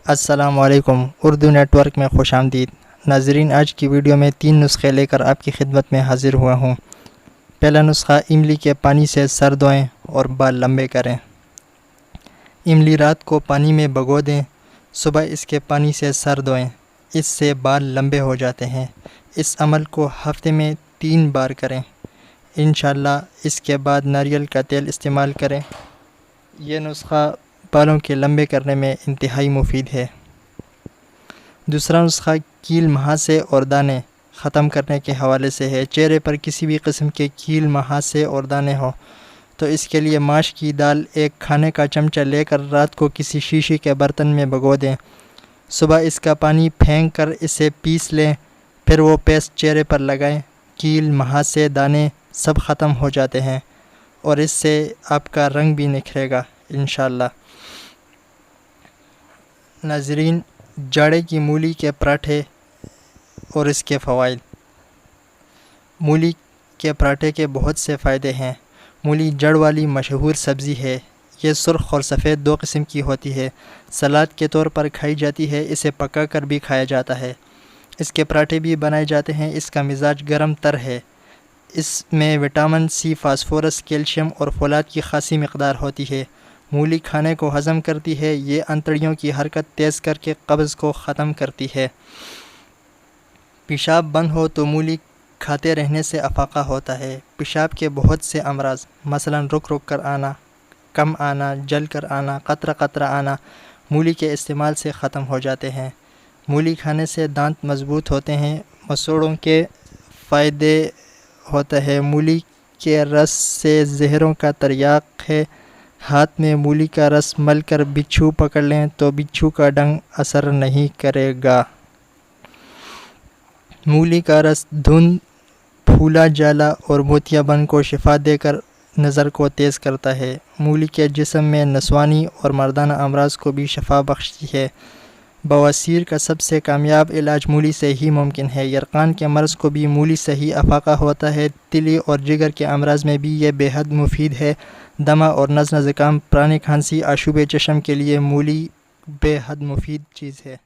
السلام علیکم، Urdu net work میں خوش آمدید ناظرین۔ آج کی ویڈیو میں 3 نسخے لے کر آپ کی خدمت میں حاضر ہوا ہوں۔ پہلا نسخہ، املی کے پانی سے سر دھوئیں اور بال لمبے کریں۔ املی رات کو پانی میں بھگو دیں، صبح اس کے پانی سے سر دھوئیں، اس سے بال لمبے ہو جاتے ہیں۔ اس عمل کو ہفتے میں 3 بار کریں انشاءاللہ۔ اس کے بعد ناریل کا تیل استعمال کریں۔ یہ نسخہ بالوں کے لمبے کرنے میں انتہائی مفید ہے۔ دوسرا نسخہ، کیل، مہاسے اور دانے ختم کرنے کے حوالے سے ہے۔ چہرے پر کسی بھی قسم کے کیل، مہاسے اور دانے ہوں تو اس کے لیے ماش کی دال 1 کھانے کا چمچہ لے کر رات کو کسی شیشے کے برتن میں بھگو دیں۔ صبح اس کا پانی پھینک کر اسے پیس لیں، پھر وہ پیسٹ چہرے پر لگائیں۔ کیل، مہاسے، دانے سب ختم ہو جاتے ہیں اور اس سے آپ کا رنگ بھی نکھرے گا انشاءاللہ۔ ناظرین، جاڑے کی مولی کے پراٹھے اور اس کے فوائد۔ مولی کے پراٹھے کے بہت سے فائدے ہیں۔ مولی جڑ والی مشہور سبزی ہے۔ یہ سرخ اور سفید 2 قسم کی ہوتی ہے۔ سلاد کے طور پر کھائی جاتی ہے، اسے پکا کر بھی کھایا جاتا ہے۔ اس کے پراٹھے بھی بنائے جاتے ہیں۔ اس کا مزاج گرم تر ہے۔ اس میں وٹامن سی، فاسفورس، کیلشیم اور فولاد کی خاصی مقدار ہوتی ہے۔ مولی کھانے کو ہضم کرتی ہے۔ یہ انتڑیوں کی حرکت تیز کر کے قبض کو ختم کرتی ہے۔ پیشاب بند ہو تو مولی کھاتے رہنے سے افاقہ ہوتا ہے۔ پیشاب کے بہت سے امراض مثلا رک رک کر آنا، کم آنا، جل کر آنا، قطرہ قطرہ آنا مولی کے استعمال سے ختم ہو جاتے ہیں۔ مولی کھانے سے دانت مضبوط ہوتے ہیں۔ مسوڑوں کے فائدے ہوتا ہے۔ مولی کے رس سے زہروں کا تریاق ہے۔ ہاتھ میں مولی کا رس مل کر بچھو پکڑ لیں تو بچھو کا ڈنگ اثر نہیں کرے گا۔ مولی کا رس دھند، پھولا جالا اور موتیا بند کو شفا دے کر نظر کو تیز کرتا ہے۔ مولی کے جسم میں نسوانی اور مردانہ امراض کو بھی شفا بخشتی ہے۔ بواسیر کا سب سے کامیاب علاج مولی سے ہی ممکن ہے۔ یرقان کے مرض کو بھی مولی سے ہی افاقہ ہوتا ہے۔ تلی اور جگر کے امراض میں بھی یہ بے حد مفید ہے۔ دمہ اور نزلہ زکام، پرانی کھانسی، آشوب چشم کے لیے مولی بے حد مفید چیز ہے۔